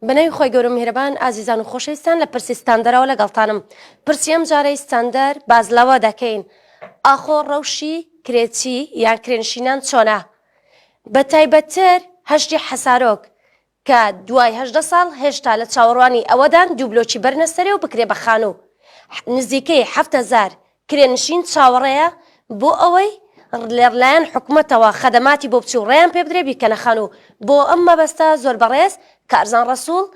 بەناوی خۆی گەورە میهرەبان ئازیزان و خۆشەویستان لە پرسی ستاندەرەوە لەگەڵتانم. پرسی ئەم جارەی ستاندەر بازلەوە دەکەین. ئاخۆ ڕەوشی کرێچی یان کرێنشینان چۆنە؟ بە تایبەتتر هەشتی حەسارۆک کە دوای 18 ساڵ هێشتا لە چاوەڕوانی ئەوەدان دوو بلۆکی بەرنەسەرێ و بکرێ بە خانوو. نزیکەی 7,000 کرێنشین چاوەڕێیە بۆ ئەوەی لەلایەن حکوومەتەوە خەدەماتی بۆ بچی و ڕێیان پێ بدرێ بیکەنە خانوو. بۆ ئەم مەبەستە زۆر بەڕێز کارزان ڕەسوول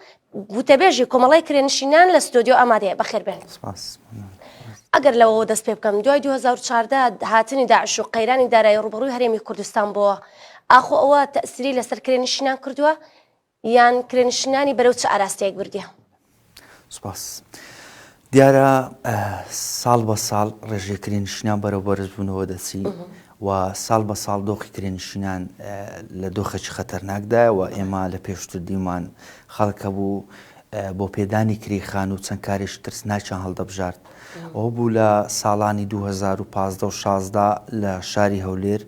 گوتەبێژی کۆمەڵی کرێنشینان لە ستۆدیۆ ئامادەیە. بەخێر بێن. ئەگەر لەوە دەست پێ بکەم دوای 2014 هاتنی داعش و قەیرانی دارایی ڕوبەڕووی هەرێمی کوردستان بووە، ئاخۆ ئەوە تەئسیری لەسەر کرێنشینان کردووە یان کرێنشینانی بەرەو چه ئاراستەیەک بردیە؟ سوپاس. دیارە ساڵ بە ساڵ ڕێژەی کرێنشینان بەرەو بەرزبوونەوە دەچی و ساڵ بە ساڵ دۆخی کرێنشینان لە دۆخێکی خەتەرناکدایە و ئێمە لە پێشتر دیمان خەڵکە بوو بۆ پێدانی کریخان و چەند کارێکی ترسناکیان هەڵدەبژارد. ئەوە بوو لە ساڵانی 2015 و 16 لە شاری هەولێر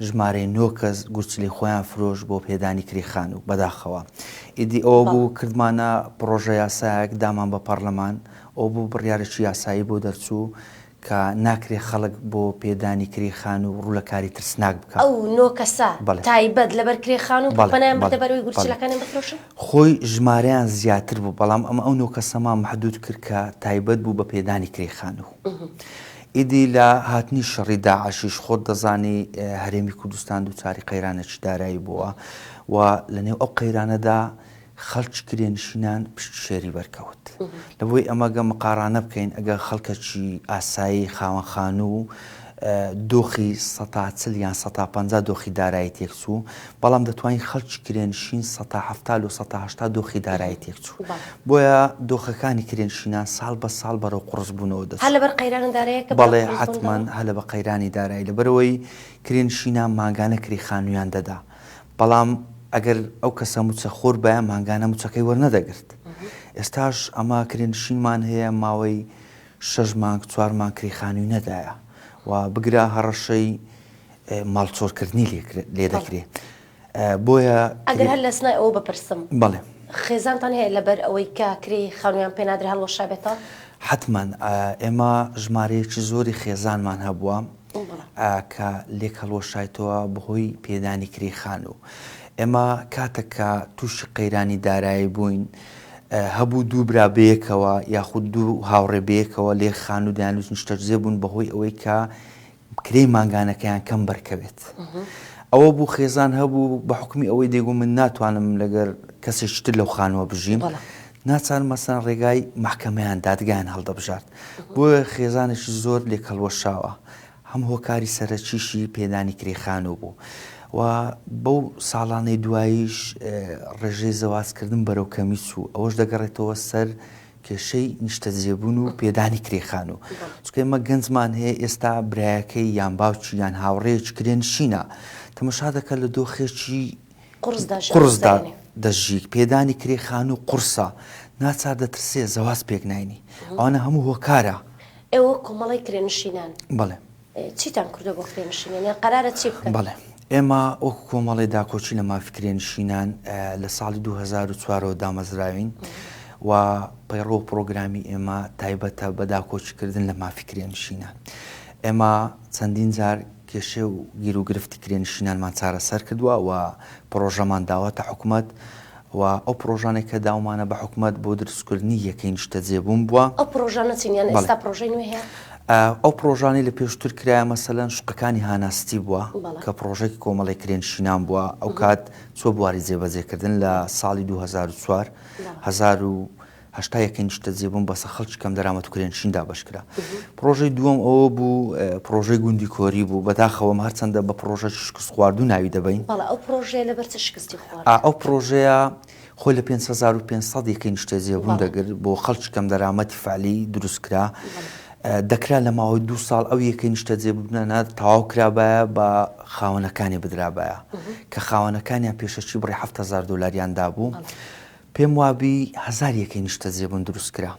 ژمارەی 9 کەس گورچلی خۆیان فرۆش بۆ پێدانی کریخان و بەداخەوە. ئیدی ئەوە بوو کردمانە پرۆژە یاسایەک دامان بە پەرلەمان، ئەو بوو بڕیارێکی یاسایی بۆ دەرچوو کە ناکرێ خەڵک بۆ پێدانی کریخان و ڕوو لە کاری ترسناک بکات. ئەو 9 کەسە تایبەت لەبەر کریخان و بەنایان بردە بەرەوەی گورچلەکانیان بفرۆشن؟ خۆی ژمارەیان زیاتر بوو، بەڵام ئەمە ئەو 9 کەسەمان محدود کرد کە تایبەت بوو بە پێدانی کریخان و ئیدی لە هاتنی شەڕی داعشیش خۆت دەزانی هەرێمی کوردستان دووچاری قەیرانێکی دارایی بووە و لەنێو ئەو قەیرانەدا خەڵکی کرێنشینان پشت شێری بەرکەوت. لەبۆی ئەمەگە مقارانە بکەین ئەگە خەڵکەکی ئاسایی خاوەنخان و دۆخی 140 یان 150 دۆخی دارایی تێکچوو، بەڵام دەتوانین خەڵکی کرێنشین 170 و 180 دۆخی دارایی تێکچوو. بۆیە دۆخەکانی کرێنشینان ساڵ بە ساڵ بەرەو قڕس بوونەوە دەچوو. هەر لەبەر قەیرانی داراییەکە؟ بەڵێ حتمەن هەر لەبەر قەیرانی دارایی، لەبەرەوەی کرێنشینان ماگانە کریخانویان دەدا، بەڵام ئەگەر ئەو کەسە موچە خۆر بە ماگانە موچەکەی وەرنەدەگرت. ئێستاش ئەمە کرێنشینمان هەیە ماوەی 6 مانگ 4 مانگ کریخانوی نەدایە و بگرا هەڕەشەی ماڵچۆرکردنی لێ دەکرێت. بۆیە ئەگەر هەر لە سنای ئەوە بپرسم، بەڵێ خێزانتان هەیە لەبەر ئەوەی کە کری خانوویان پێ نادرێ هەڵوەشا بێتەوە؟ حتمەن ئێمە ژمارەیەکی زۆری خێزانمان هەبووە کە لێک هەڵوەشایتەوە بەهۆی پێدانی کریخان و ئێمە کاتێککە تووشی قەیرانی دارایی بووین هەبوو دوو برا بەیەکەوە یاخود دوو هاوڕێ بەیەکەوە لێ خان و دایانوت نیشتەجێ بوون بەهۆی ئەوەی کە کرێی ماگانەکەیان کەم بەرکەوێت. ئەوە بوو خێزان هەبوو بە حکمی ئەوەی دەیگو من ناتوانم لەگەر کەسێکی تر لەو خانووە بژیم، ناچان مەسەن ڕێگای محکەمەیان دادگایان هەڵدەبژارد. بۆیە خێزانێکی زۆر لێک هەڵوەشاوە، هەم هۆکاری سەرەکیشی پێدانی کریخانوو بوو و بەو ساڵانەی دواییش ڕێژەی زەوازکردن بەرەو کەمی چوو، ئەوەش دەگەڕێتەوە سەر کێشەی نیشتەجێبوون و پێدانی کریخان و چکە ئێمە گەنجمان هەیە ئێستا برایەکەی یان باوکی یان هاوڕێیەکی کرێنشینە تەماشا دەکات لە دۆخێکی قورسدا دەژی پێدانی کریخان و قورسە ناچار دەترسێ زەواز پێک ناینی، ئەوانە هەموو هۆکارە. ئێوە کۆمەڵی کرێنشینان بەڵێ چیتان کردو بۆ کرێنشینان یان قەرارە چی بکەن؟ بەڵێ ئێمە وەکو کۆمەڵی داکۆچی لە مافی کرێنشینان لە ساڵی 2004 دامەزراوین و پەیڕۆ پرۆگرامی ئێمە تایبەتە بە داکۆچیکردن لە مافی کرێنشینان. ئێمە چەندین جار کێشێ و گیر و گرفتی کرێنشینانمان چارەسەر کردووە و پرۆژەمان داوەتە حکوومەت و ئەو پرۆژانێک کە داومانە بە حکوومەت بۆ دروستکردنی یەکەی نیشتەجێبوون بووە. ئەو پرۆژانە چینیان ئێستا پرۆژەی نوێ هەیە؟ ئەو پرۆژانی لە پێشتر کرایە مەسەلەن شوقەکانی هاناستی بووە کە پرۆژێکی کۆمەڵی کرێنشینان بووە، ئەو کات چۆ بواری جێبەجێکردن لە ساڵی 2004 1970 یەکەی نیشتەجێبوون بەسە خەڵکی کەم دەرامەت و کرێنشیندا بەشکرا. پرۆژەی دووەم ئەوە بوو پرۆژەی گوندی کۆری بوو، بەداخەوەم هەرچەندە بە پرۆژە شکست خواردوو ناوی دەبین. ئەو پرۆژەیە لەبەر چ شکستی خوارد؟ ئەو پرۆژەیە خۆی لە 5500 یەکەی نیشتەجێبوون دەگرت بۆ خەڵکی کەم دەرامەتی فعلی دروستکرا. دەکرا لە ماوەی 2 ساڵ ئەو یەکەی نیشتەجێبوونە تەواو کرابایە بە خاوەنەکانی بدرابایە کە خاوەنەکانیان پێشەچی بڕی 7,000 دۆلاریاندا بوو. پێم وابی 1000 یەکەی نیشتەجێبوون دروستکرا.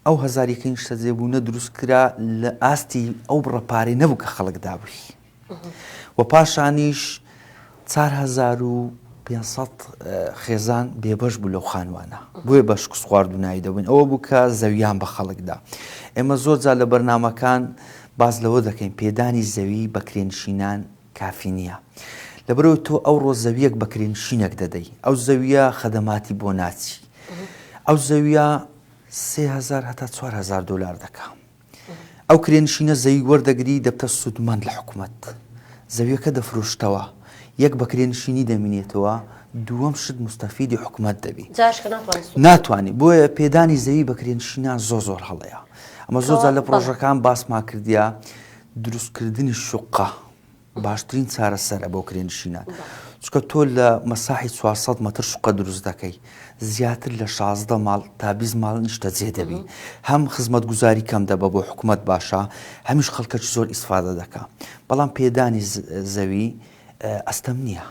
ئەو 1000 یەکەی نیشتەجێبوونە دروستکرا لە ئاستی ئەو بڕەپارەی نەبوو کە خەڵک دابووی و پاشانیش 4000 500 خێزان بێبەش بوو لەو خانوانە بۆیە بە شکست خواردونایی دەبووین ئەوە بوو کە زەویان بە خەڵکدا. ئێمە زۆر جار لە بەرنامەکان باز لەوە دەکەین پێدانی زەوی بە کرێنشینان کافی نییە لەبەرەوەی تۆ ئەوڕۆ زەویەک بە کرێنشینێک دەدەی ئەو زەویە خەدەماتی بۆ ناچی ئەو زەویە 3000 هەتا 4000 دلار دەکا ئەو کرێنشینە زەوی وەردەگری دەبتە سودمەند لە حکوومەت زەویەکە دەفرۆشتەوە یەک بە کرێنشینی دەمینێتەوە دووەم شت مستەفیدی حکوومەت دەبی ناتوانانی بۆیە پێدانی زەوی بە کرێنشینان زۆر هەڵەیە ئەمە زۆر لە پرۆژەکان باسمان کردیا دروستکردنی شوقە باشترین چارەسەرە بۆ کرێنشینان چکە تۆ لە مەساحی 400 مەتر شوقە دروست دەکەی زیاتر لە 16 ماڵ تا 20 ماڵ نیشتە جێ دەبی هەم خزمەت گوزاری کەم دەبە بۆ حکوومەت باشە هەمیش خەڵکەی زۆر ئیسفادە دەکا بەڵام پێدانی زەوی ئەستەم نییە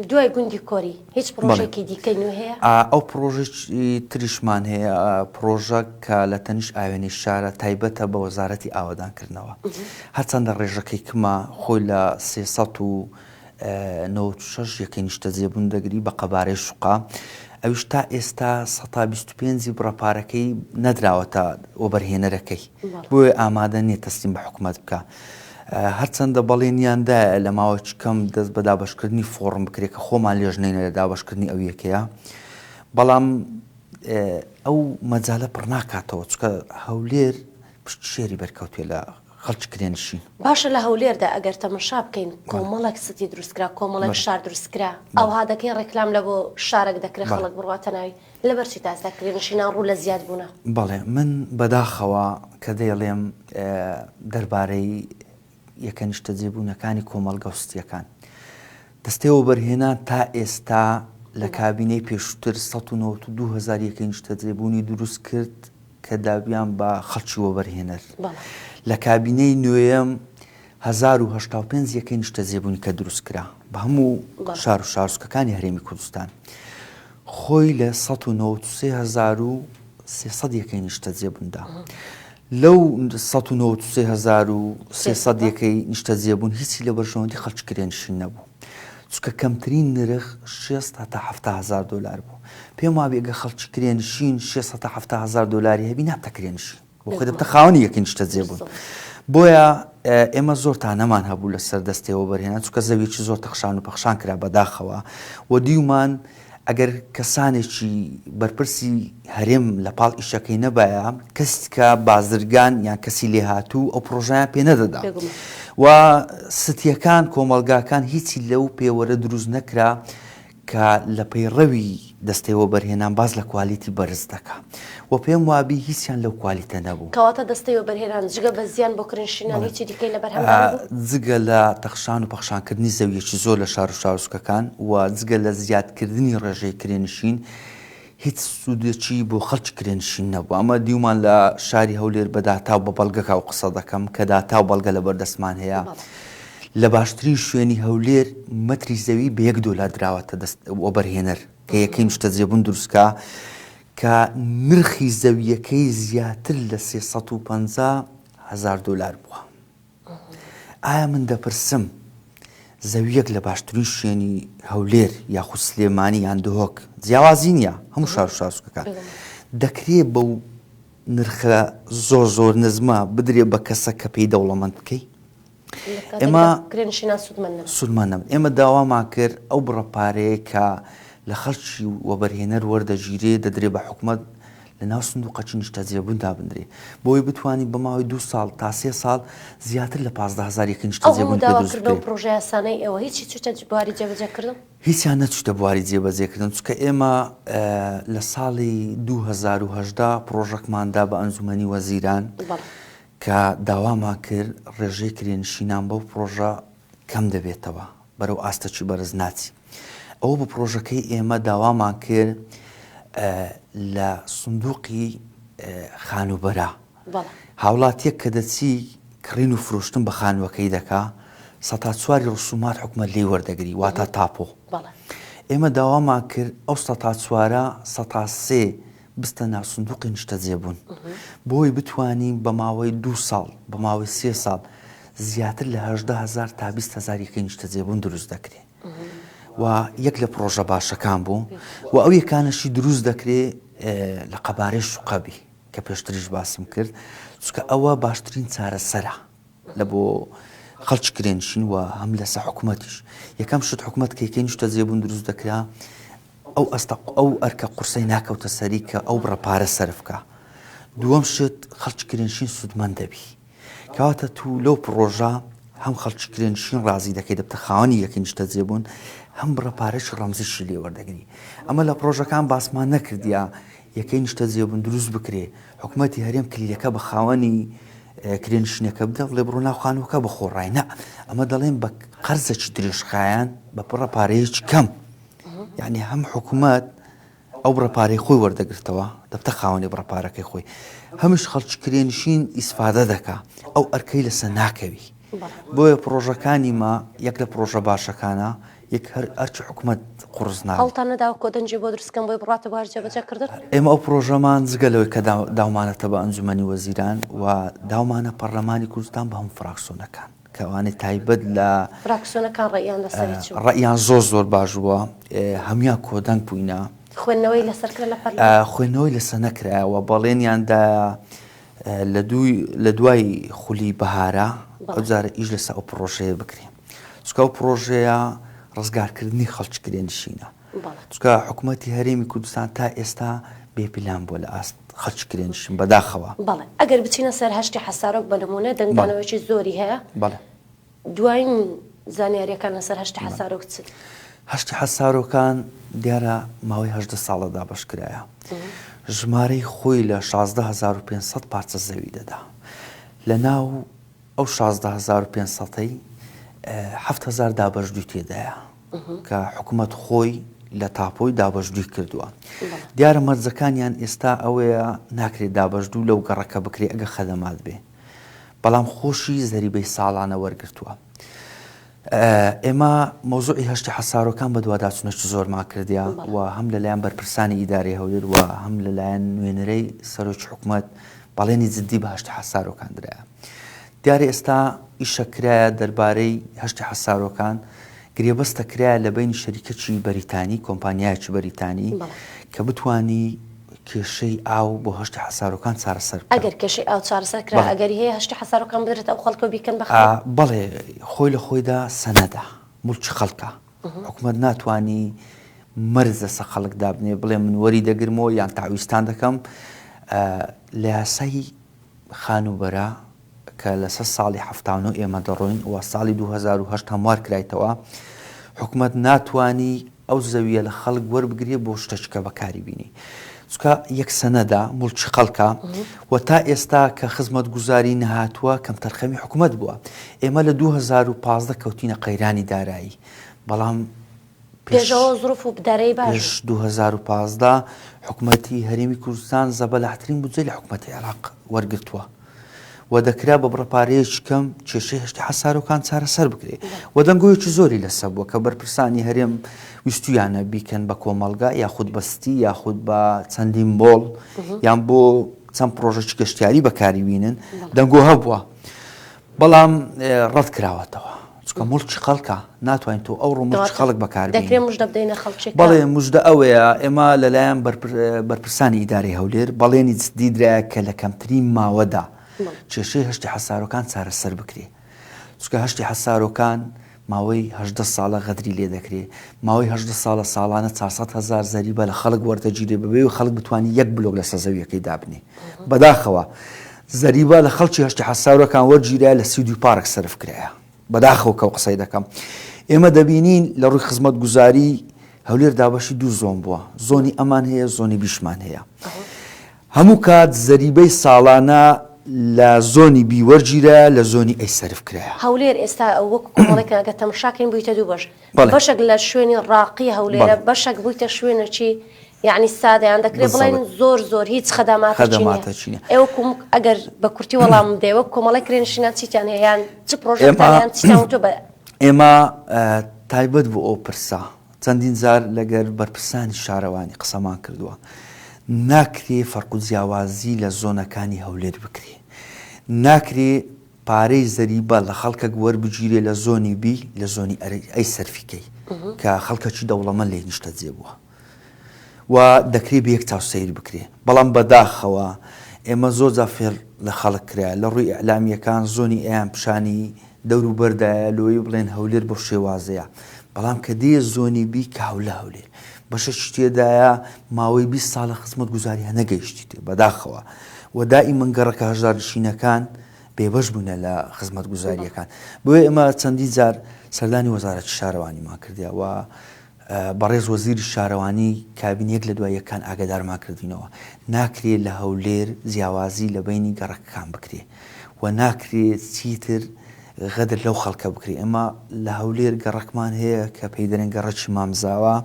دوای گوندی کۆری هیچ پرۆژێکی دیکەی نوێ هەیە ئەو پرۆژێکی تریشمان هەیە پرۆژە کە لە تەنیش ئاوێنی شارە تایبەتە بە وەزارەتی ئاوادانکردنەوە هەرچەندە ڕێژەکەی کما خۆی لە 396 یەکەی نیشتە جێبوون دەگری بە قەبارەی شوقا ئەویش تا ئێستا 125 بڕەپارەکەی نەدراوەتە وەبەرهێنەرەکەی بۆیە ئامادە نییە تەسلیم بە حکوومەت بکە هەرچەندە بەڵێنیاندا لە ماوەی کەم دەست بە دابەشکردنی فۆڕم بکرێت کە خۆمان لێژنینە لە دابەشکردنی ئەو یەکەیە بەڵام ئەو مەجالە پڕ ناکاتەوە چکە هەولێر پشت شێری بەرکەوتوێ لە خەڵکی کرێنشین باشە لە هەولێردا ئەگەر تەمەشا بکەین کۆمەڵێک ستی دروستکرا کۆمەڵێک شار دروستکرا ئەوها دەکەین ڕێکلام لە بۆ شارێک دەکرێت خەڵک بڕواتە ناوی لەبەرچی تاستا کرێنشینان ڕوو لە زیاد بوونە بەڵێ من بەداخەوە کە دەیڵێم دەربارەی یەکە نیشتە جێبوونەکانی کۆمەڵگە و ستیەکان دەستەوە بەرهێنا تا ئێستا لە کابینەی پێشووتر 192000 یەکەی نیشتە جێبوونی دروست کرد کە دابیان بە خەڵکی وەبەرهێنەر لە کابینەی نوێیەم 1085 یەکەی نیشتە جێبوونی کە دروست کرا بە هەموو شار و شارسوکەکانی هەرێمی کوردستان خۆی لە 193300 یەکەی نیشتە جێبووندا لەو 193300 یەکەی نیشتە جێبوون هیچی لە بەرژەوەندی خەڵکی کرێنشین نەبوو چکە کەمترین نرخ 600 تا 70000 دلار بوو پێم وابێ ئەگە خەڵکی کرێنشین 600 تا 70000 دلاری هەبی نابتە کرێنشین بۆ خۆی دەبتە خاوەنی یەکەی نیشتە جێبوون بۆیە ئێمە زۆر تا نەمان هەبوو لەسەر دەستەوە بەرهێنان چکە زەویەکی زۆر تەخشان و پەخشان کرا بەداخەوە و دیومان ئەگەر کەسانێکی بەرپرسی هەرێم لە پاڵ ئیشەکەی نەبایە کەسی کە بازرگان یان کەسی لێهاتوو ئەو پرۆژەیان پێ نەدەدا و ستیەکان کۆمەڵگاکان هیچی لەو پێوەرە دروست نەکرا کە لە پەیڕەوی دەستەوە بەرهێنان باز لە کوالیتی بەرز دەکا و پێم وابی هیچیان لەو کوالیتە نەبوو کەواتە دەستەوە بەرهێنان جگە بە زیان بۆ کرێنشینان هیچی دیکەی لە بەرهەم جگە لە تەخشان و پەخشانکردنی زەویەکی زۆر لە شار و شارۆچکەکان و جگە لە زیادکردنی ڕێژەی کرێنشین هیچ سوودێکی بۆ خەڵکی کرێنشین نەبوو ئەمە دیومان لە شاری هەولێر بە داتاو بە بەڵگەکە و قسە دەکەم کە داتاو بەڵگە لە بەردەستمان هەیە لە باشترین شوێنی هەولێر مەتری زەوی بە $1 دراوەتە وەبەرهێنەر کە یەکەی نیشتە جێبوون دروستکە کە نرخی زەویەکەی زیاتر لە 350,000 دلار بووە ئایا من دەپرسم زەویەک لە باشترین شوێنی هەولێر یاخود سلێمانی یان دهۆک جیاوازی نییە هەموو شار و شارسوکەکان دەکرێت بەو نرخە زۆر نزمە بدرێ بە کەسە کە پێی دەوڵەمەند بکەی ئێمە سودمان نەبن ئێمە داوامان کرد ئەو بڕەپارەیە کە لە خەڵکی وەبەرهێنەر وەردەگیرێ دەدرێ بە حکوومەت لە ناو سندوقەکی نیشتە جێبووندا بندرێ بۆی بتوانین بە ماوەی 2 ساڵ تا 3 ساڵ زیاتر لە 15000 یەکەی نیشتە جێبوون دروست بکرێت پرۆژە یاسانەی ئێوە هیچی چوتە بواری جێبەجێکردن هیچیان نەچوتە بواری جێبەجێکردن چکە ئێمە لە ساڵی 2018 پرۆژەکماندا بە ئەنجومەنی وەزیران کە داوامان کرد ڕێژەی کرێنشینان بەو پرۆژە کەم دەبێتەوە بەرەو ئاستەکی بەرز ناچی ئەوە بە پرۆژەکەی ئێمە داوامان کرد لە سندوقی خانوبەرە هاوڵاتیەک کە دەچی کڕین و فرۆشتن بە خانوەکەی دەکا 104 ڕسومات حکومەت لێی وەردەگری واتە تاپۆ ئێمە داوامان کرد ئەو 104 بستە ناو سندوقی نیشتە جێبوون بۆی بتوانین بە ماوەی 2 ساڵ بە ماوەی 3 ساڵ زیاتر لە 18,000 تا 20,000 یەکەی نیشتە جێبوون دروست دەکرێت و یەک لە پرۆژە باشەکان بوو و ئەو یەکانەشی دروست دەکرێت لە قەبارەی شوقەبی کە پێشتریش باسم کرد چکە ئەوە باشترین چارەسەرە لە بۆ خەڵکی کرێنشین و هەم لەسەر حکوومەتیش یەکەم شت حکوومەت کە یەکەی نیشتە جێبوون دروست دەکرا ئەو ئەرکە قورسەی ناکەوتە سەری کە ئەو بڕەپارە سەرفکە دووەم شت خەڵکی کرێنشین سوودمەند دەبی کەواتە تو لەو پرۆژە هەم خەڵکی کرێنشین ڕازی دەکەی دەبتە خاوەنی یەکەی نیشتە جێبوون هەم بڕەپارەش ڕەمزیشی لێ وەردەگری ئەمە لە پرۆژەکان باسمان نەکردیا یەکەی نیشتە جێبوون دروست بکرێ حکوومەتی هەرێم کلیلەکە بە خاوەنی کرێنشینەکە بدە بڵێ بڕۆ ناو خانووەکە بخۆڕای نە ئەمە دەڵێن بە قەرزێکی درێژخایەن بە بڕەپارەیەکی کەم یعنی هەم حکوومەت ئەو بڕەپارەی خۆی وەردەگرتەوە دەبتە خاوەنی بڕەپارەکەی خۆی هەمیش خەڵکی کرێنشین ئیسفادە دەکا ئەو ئەرکەی لەسەر ناکەوی بۆیە پرۆژەکانی ما یەک لە پرۆژە باشەکانە یەک هەر ئەرچی حکوومەت قورس ناوە هەڵتان نەداوە کۆدەنجی بۆ دروستکەم بۆی بڕاتە بار جێبەجێکردن ئێمە ئەو پرۆژەمان جگەلەوەی کە داومانەتە بە ئەنجومەنی وەزیران و داومانە پەرلەمانی کوردستان بە هەموو فراکسیۆنەکان کەوانێت تایبەت لە فراکسیۆنەکان ڕێیان لەسەری چوو ڕێیان زۆر باش بووە هەمویان کۆدەنگ بووینە خوێندنەوەی لەسەرکرا لە پەرلەمان خوێندنەوەی لەسەر نەکرایەوە بەڵێنیاندا لە دوای خولی بەهارە ئەو جارە ئیش لەسەر ئەو پرۆژەیە بکرێن چکە ئەو پرۆژەیە ڕزگارکردنی خەڵکی کرێنشینە چکە حکوومەتی هەرێمی کوردستان تا ئێستا بێپیلان بووە لە ئاست خەڵکی کرێنشین بەداخەوە بەڵێ ئەگەر بچینە سەر هەشتی حەسارۆک بە نمونە دەنگدانەوەیکی زۆری هەیە دوایین زانیاریەکان لەسەر هەشتی حەسارۆک چ هەشتی حەسارۆکان دیارە ماوەی 18 ساڵەدا بەشکرایە ژمارەی خۆی لە 16,500 پارچە زەوی دەدا لە ناو ئەو 16,500ی 7,000 دابەشدوی تێدایە کە حکوومەت خۆی لە تاپۆی دابەشدوی کردووە دیارە مەرجەکانیان ئێستا ئەوەیە ناکرێت دابەشدوو لەو گەڕەکە بکرێ ئەگە خەدەمات بێ بەڵام خۆشی زەریبەی ساڵانە وەرگرتووە ئێمە مۆزوعی هەشتی حەسارۆکان بە دوواداچوونەکی زۆرمان کردیا و هەم لەلایەن بەرپرسانی ئیداری هەولێر و هەم لەلایەن نوێنەرەی سەرۆکی حکوومەت بەڵێنی جددی بە هەشتی حەسارۆکان درایە دیارە ئێستا ئیشەکرایە دەربارەی هەشتی حەسارۆکان گرێبەستە کرایە لە بینی شەریکەکی بەریتانی کۆمپانیایکی بەریتانی کە بتوانی کێشەی ئاو بۆ هەشتی حەسارۆکان چارەسەر ئەگەر کێشەی ئاو چارەسەر کرا ئەگەری هەیە هەشتی حەسارۆکان بدرێت ئەو خەڵکە بیکەن بە بەڵێ خۆی لە خۆیدا سەنەدا مولکی خەڵکە حکوومەت ناتوانی مەرزە سە خەڵک دابنێ بڵێ من وەری دەگرمەوە یان تاویستان دەکەم لە یاسای خانوبەرە کە لەسەر ساڵی 79 ئێمە دەڕۆین و ساڵی 2008 هەموار کرایتەوە حکوومەت ناتوانی ئەو زەویە لە خەڵک وەربگرێ بۆ شتێککە بەکاری بینی چکە یەک سەنەدا مولکی خەڵکە و تا ئێستا کە خزمەت گوزاری نەهاتووە کەم تەرخەمی حکوومەت بووە ئێمە لە 2015 کەوتینە قەیرانی دارایی بەڵام پێشەوە زروف و بدارەی باش 2015 حکوومەتی هەرێمی کوردستان زەبەلەحترین بودجەی لە حکوومەتی عێراق وەرگرتووە و دەکرا بە بڕەپارەیەکی کەم کێشەی هەشتی حەسارۆکان چارەسەر بکرێ و دەنگۆیەکی زۆری لەسەر بووە کە بەرپرسانی هەرێم ویستویانە بیکەن بە کۆمەڵگا یاخود بەستی یاخود بە چەندین بۆڵ یان بۆ چەند پرۆژەی گەشتیاری بەکاری بینن دەنگۆ هەبووە بەڵام ڕەت کراوەتەوە چکە مولکی خەڵکە ناتوانین تۆ ئەو ڕۆ مولکی خەڵک بەکار بینی دەکرێت موژدە بدەینە خەڵکی بەڵێ موژدە ئەوەیە ئێمە لەلایەن بەرپرسانی ئیداری هەولێر بەڵێنی جددی درایە کە لە کەمترین ماوەدا کێشەی هەشتی حەسارۆکان چارەسەر بکرێ چکە هەشتی حەسارۆکان ماوەی 18 ساڵە غەدری لێ دەکرێت ماوەی 18 ساڵە ساڵانە 400,000 زەریبە لە خەڵک وەردەگیرێ بەبێ و خەڵک بتوانانی یەک بلۆک لە سەرزەویەکەی دابنێ بەداخەوە زەریبە لە خەڵکی هەشتی حەسارۆکان وەرگیرە لە 32 پارک سەرف کرایە بەداخەوە کە قسەی دەکەم ئێمە دەبینین لە ڕووی خزمەت گوزاری هەولێر دابەشی دوو زۆن بووە زۆنی ئەمان هەیە زۆنی بیشمان هەیە هەموو کات زەریبەی ساڵانە لە زۆنی بی وەرگیرە لە زۆنی ئەی سەرف کرایە هەولێر ئێستا وەکو کۆمەڵێک ئەگە تەماشاکەین بوویتە دوو بەش بەشێک لە شوێنی ڕاقی هەولێرە بەشێک بوویتە شوێنێکی یعنی سادەیان دەکرێت بڵێن زۆر هیچ خەدەماتە ئێوەکم ئەگەر بە کورتی وەڵام دێوە کۆمەڵی کرێنشینان چیتیان هەیەیان چ پرۆژەکان چیتان تۆ بە ئێمە تایبەت بۆ ئەو پرسا چەندین جار لەگەر بەرپرسانی شارەوانی قسەمان کردووە ناکرێ فەرق و جیاوازی لە زۆنەکانی هەولێر بکرێ ناکرێ پارەی زەریبە لە خەڵکە وەربگیرێ لە زۆنی بی لە زۆنی ئەی سەرفیکەی کە خەڵکەکی دەوڵەمە لێ نیشتە جێ بووە و دەکرێت بە یەک چاو سەیر بکرێ بەڵام بەداخەوە ئێمە زۆر جا فێر لە خەڵک کرا لە ڕووی ئەعلامیەکان زۆنی ئەیان پیشانی دەور و بەردایە لۆی بڵێن هەولێر بۆ شێوازەیە بەڵام کە دێ زۆنی بی کە هەولە هەولێر بەشە شتێدایە ماوەی 20 ساڵە خزمەت گوزاریە نەگەیشتی تێ بەداخەوە و دائی من گەڕەکە هەژارنشینەکان بێبەش بوونە لە خزمەت گوزاریەکان بۆیە ئێمە چەندی جار سەردانی وەزارەتی شارەوانیمان کردیەوە بەڕێز وەزیری شارەوانی کابینێک لە دواییەکان ئاگادارمان کردینەوە ناکرێت لە هەولێر جیاوازی لە بینی گەڕەکەکان بکرێ و ناکرێت چیتر غەدر لەو خەڵکە بکرێ ئەمە لە هەولێر گەڕەکمان هەیە کە پێی دەرێن گەڕەکی مامزاوە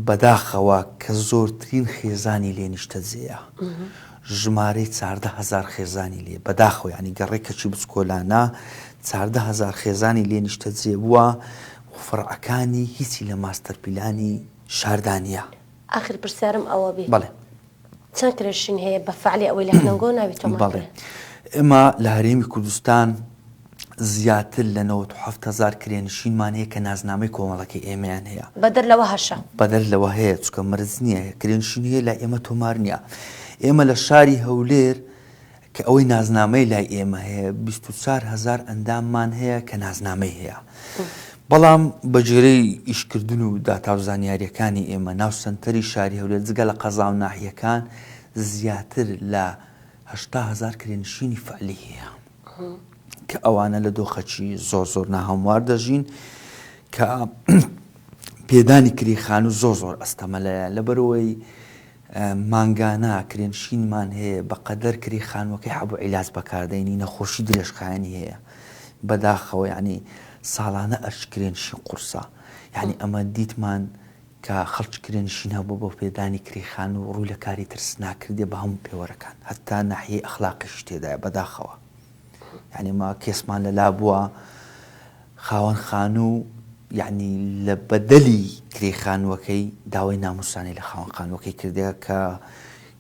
بەداخەوە کە زۆرترین خێزانی لێ نیشتە جێیە ژمارەی 14,000 خێزانی لێ بەداخەوە ینی گەڕێکەکی بچکۆلانە 14,000 خێزانی لێ نیشتە جێ بووە فڕعەکانی هیچی لە ماستەر پیلانی شاردانیە آخر پرسیارم ئەوە بێ بەڵێ چەند کرێشین هەیە بە فعلی ئەوەی لە هەنەنگۆ ناوێتەوە بەڵێ ئێمە لە هەرێمی کوردستان زیاتر لە 97,000 کرێنشینمان هەیە کە نازنامەی کۆمەڵەکەی ئێمەیان هەیە بەدەر لەوە هەشە بەدەر لەوە هەیە چکە مەرز نییە کرێنشین هەیە لای ئێمە تۆمار نییە ئێمە لە شاری هەولێر کە ئەوەی نازنامەی لای ئێمە هەیە 24,000 ئەنداممان هەیە کە نازنامەی هەیە بەڵام بەجێرەی ئیشکردن و داتاوزانیاریەکانی ئێمە ناو سنتەری شاری هەولێر جگە لە قەزا و ناحیەکان زیاتر لە 80,000 کرێنشینی فعلی هەیە کە ئەوانە لە دۆخەکی زۆر زۆر ناهەموار دەژین کە پێدانی کریخان و زۆر زۆر ئەستەمەلەیە لەبەرەوەی مانگانە کرێنشینمان هەیە بەقەدەر کریخانوەکەی حەبوو عیلاج بەکاردەینی نەخۆشی درێژخایانی هەیە بەداخەوە ینی ساڵانە ئەرچ کرێنشین قورسە یعنی ئەمە دیتمان کە خەڵکی کرێنشین هەبوو بۆ پێدانی کریخان و ڕووی لە کاری ترس ناکردێ بە هەموو پێوەرەکان هەتا ناحیەی ئەخلاقیش تێدایە بەداخەوە یعنی ما کێسمان لەلا بووە خاوەن خان و یعنی لە بەدەلی کرێخانوەکەی داوای ناموسانی لە خاوەن خانوەکەی کردێ کە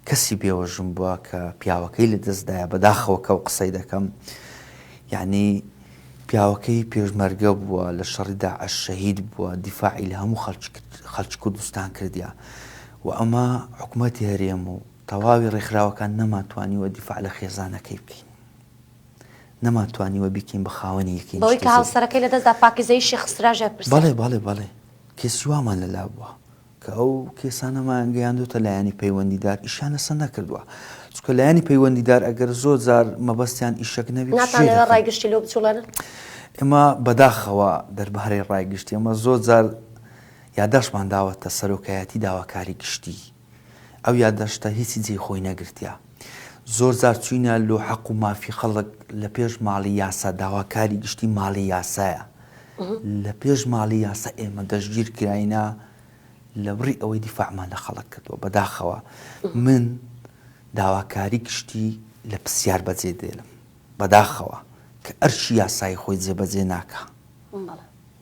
کەسی بێوەژم بووە کە پیاوەکەی لە دەستدایە بەداخەوە کە و قسەی دەکەم یعنی پیاوەکەی پێشمەرگە بووە لە شەڕی داعش شەهید بووە دیفاعی لە هەموو خەڵکی کوردستان کردیا و ئەمە حکوومەتی هەرێم و تەواوی ڕێکخراوەکان نەماتوانیوە دیفاع لە خێزانەکەی بکەین نەماتوانیوە بیکەین بە خاوەنی یەکەین بەوەی کە هاوسەرەکەی لە دەستدا پاکیزەی شێخ سراژە پرسیار بەڵێ کێسی وامان لەلا بووە کە ئەو کێسانەمان گەیاندوتە لایانی پەیوەندیدار ئیشیان لەسەر نەکردووە چونکە لایانی پەیوەندیدار ئەگەر زۆر جار مەبەستیان ئیشەک نەبی ناتوانێت ڕایگەشتی لێ بچوڵێنن ئێمە بەداخەوە دەربارەی ڕایگشتی ئەمە زۆر جار یادداشتمان داوەتە سەرۆکایەتی داواکاری گشتی ئەو یادداشتە هیچی جێی خۆی نەگرتیا زۆر جار چوینە لۆ حەق و مافی خەڵک لە پێش ماڵی یاسا داواکاری گشتی ماڵی یاسایە لە پێش ماڵی یاسا ئێمە دەستگیر کراینە لە بڕی ئەوەی دیفاعمان لە خەڵک کردووە بەداخەوە من داواکاری گشتی لە پرسیار بەجێ دێنم بەداخەوە کە ئەرشی یاسایی خۆی جێبەجێ ناکە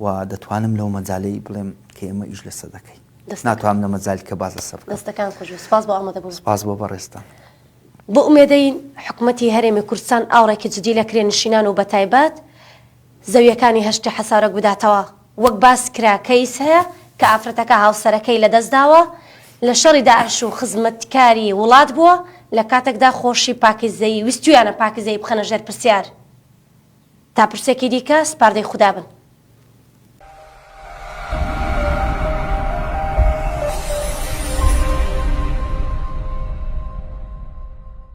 و دەتوانم لەو مەجالەی بڵێم کە ئێمە ئیش لەسەر دەکەین ناتوانم لە مەجالی کە باز لەسەر دەستەکان خۆش سپاس بۆ ئامادەبوون سپاس بۆ بەڕێستان بۆ ئومێدەین حکوومەتی هەرێمی کوردستان ئاوڕێکی جدی لە کرێنشینان و بەتایبەت زەویەکانی هەشتی حەسارەک بداتەوە وەک باس کرا کەیس هەیە کە ئافرەتەکە هاوسەرەکەی لەدەستداوە لە شەڕی داعش و خزمەتکاری وڵات بووە لە کاتێکدا خۆشی پاکیزەی ویستویانە پاکیزەی بخەنە ژێر پرسیار تا پرسێکی دیکە سپاردەی خوددا بن